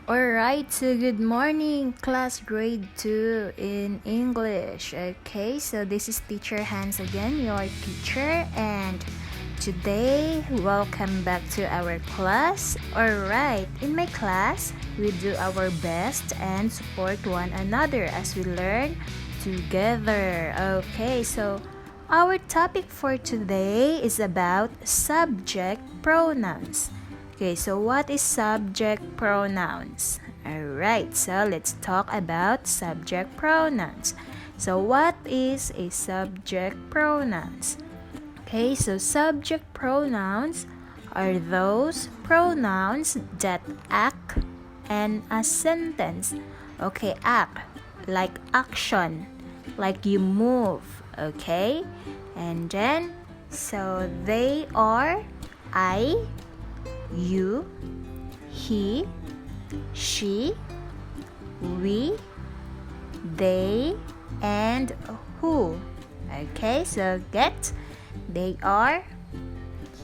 Alright, so good morning, class grade 2 in English. Okay, so this is Teacher Hans again, your teacher, and today, welcome back to our class. Alright, in my class, we do our best and support one another as we learn together. Okay, so our topic for today is about subject pronouns. Okay, so what is subject pronouns? Alright, so let's talk about subject pronouns. So what is a subject pronouns? Okay, so subject pronouns are those pronouns that act in a sentence. Okay, act, like action, like you move, okay? And then, so they are I, you, he, she, we, they, and who. Okay, so they are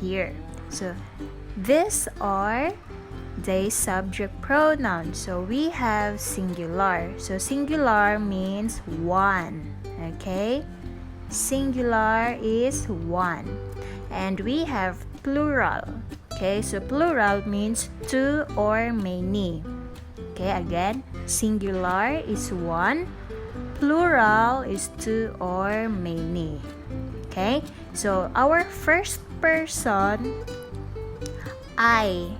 here. So these are the subject pronouns. So we have singular. So singular means one. Okay, singular is one. And we have plural. Okay, so plural means two or many. Okay, again, singular is one, plural is two or many. Okay, so our first person, I.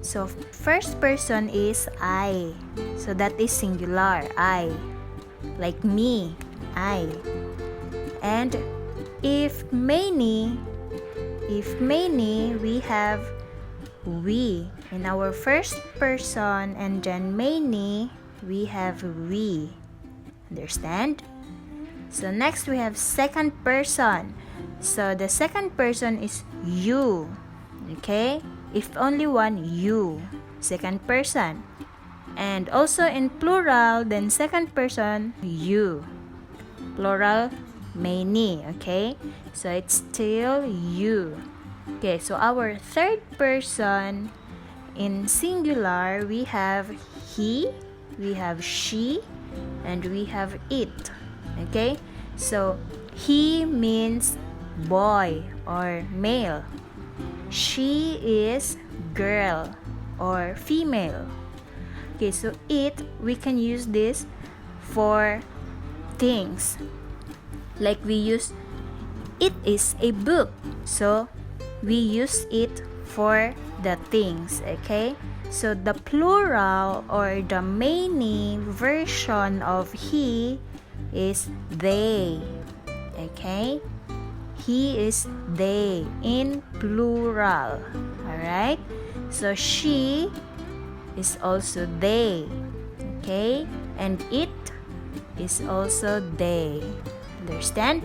So first person is I. So that is singular, I. Like me, I. And if many, we have we in our first person, and then many we have we. Understand? So next we have second person. So the second person is you. Okay? If only one, you. Second person. And also in plural, then second person, you. Plural, many. Okay? So it's still you. Okay, so our third person in singular, we have he, we have she, and we have it. Okay, so he means boy or male. She is girl or female. Okay, so it, we can use this for things. Like we use, it is a book. So we use it for the things, okay? So the plural or the many version of he is they, okay? He is they in plural, alright? So she is also they, okay? And it is also they. Understand?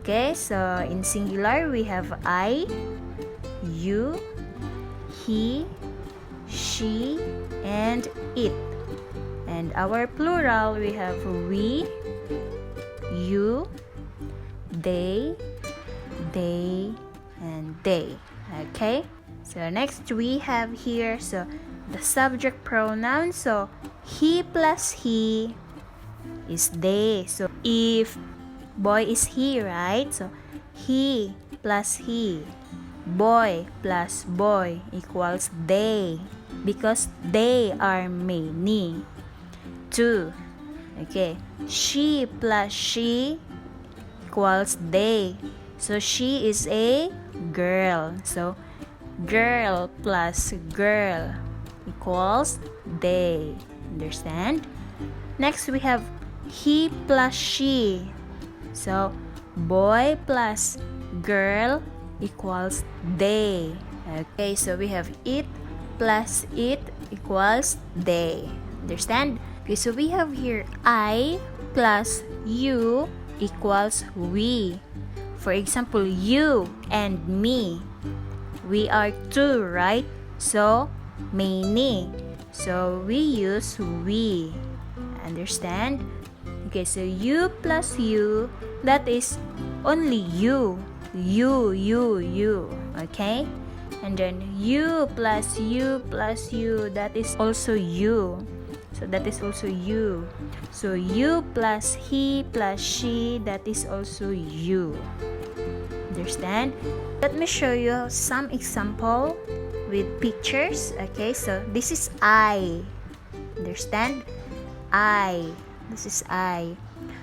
Okay, so in singular we have I, you, he, she, and it. And our plural we have we, you, they, and they. Okay, so next we have here, so the subject pronoun. So he plus he is they. So if boy is he, right? So he plus he, boy plus boy equals they, because they are many. Two. Okay, she plus she equals they, so she is a girl. So girl plus girl equals they. Understand? Next we have he plus she. So boy plus girl equals they. Okay, so we have it plus it equals they. Understand? Okay, so we have here I plus you equals we. For example, you and me, we are two, right? So many, so we use we. Understand? Okay, so you plus you, that is only you. Okay? And then you plus you plus you, that is also you. So that is also you. So you plus he plus she, that is also you. Understand? Let me show you some example with pictures. Okay, so this is I. Understand? I. This is I.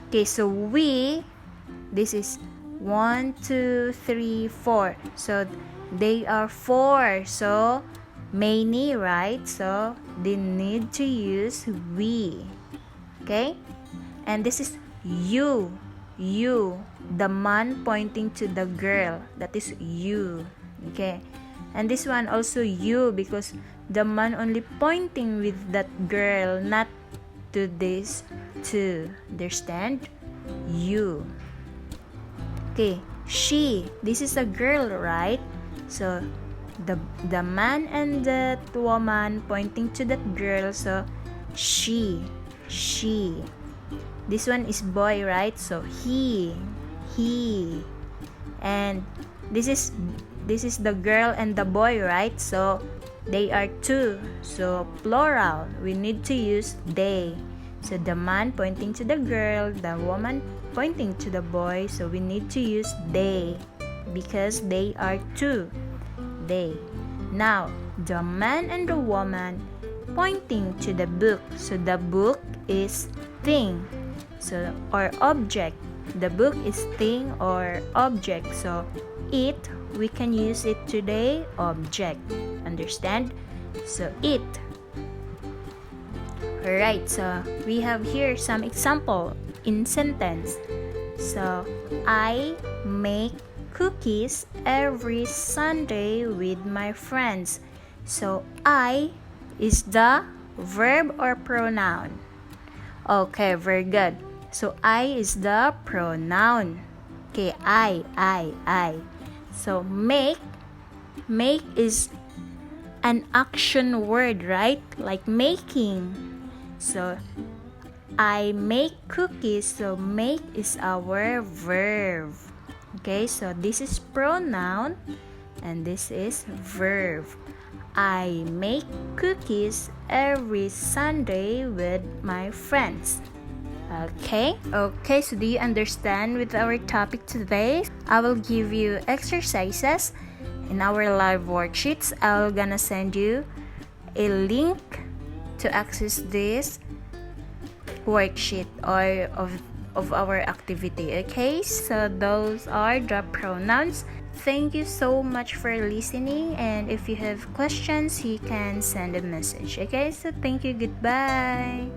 Okay, so we, this is 1, 2, 3, 4. So they are 4. So many, right? So they need to use we. Okay? And this is you. You. The man pointing to the girl. That is you. Okay? And this one also you, because the man only pointing with that girl, not to this two. Understand? You. Okay, she. This is a girl, right? So the man and that woman pointing to that girl, so she. This one is boy, right? So he. And this is the girl and the boy, right? So they are two. So plural, we need to use they. So the man pointing to the girl, the woman pointing to the boy, so we need to use they because they are two. They. Now, the man and the woman pointing to the book. So the book is thing. So or object. The book is thing or object. So it, we can use it today, object. Understand? So it. Alright, so we have here some example in sentence. So I make cookies every Sunday with my friends. So I is the verb or pronoun. Okay, very good. So I is the pronoun. Okay, I. So make is an action word, right? Like making. So I make cookies. So make is our verb. Okay, so this is pronoun and this is verb. I make cookies every Sunday with my friends. Okay, so do you understand with our topic today? I will give you exercises in our live worksheets. I'm gonna send you a link to access this worksheet or of our activity. Okay, so those are the pronouns. Thank you so much for listening, and if you have questions you can send a message. Okay, so thank you, goodbye.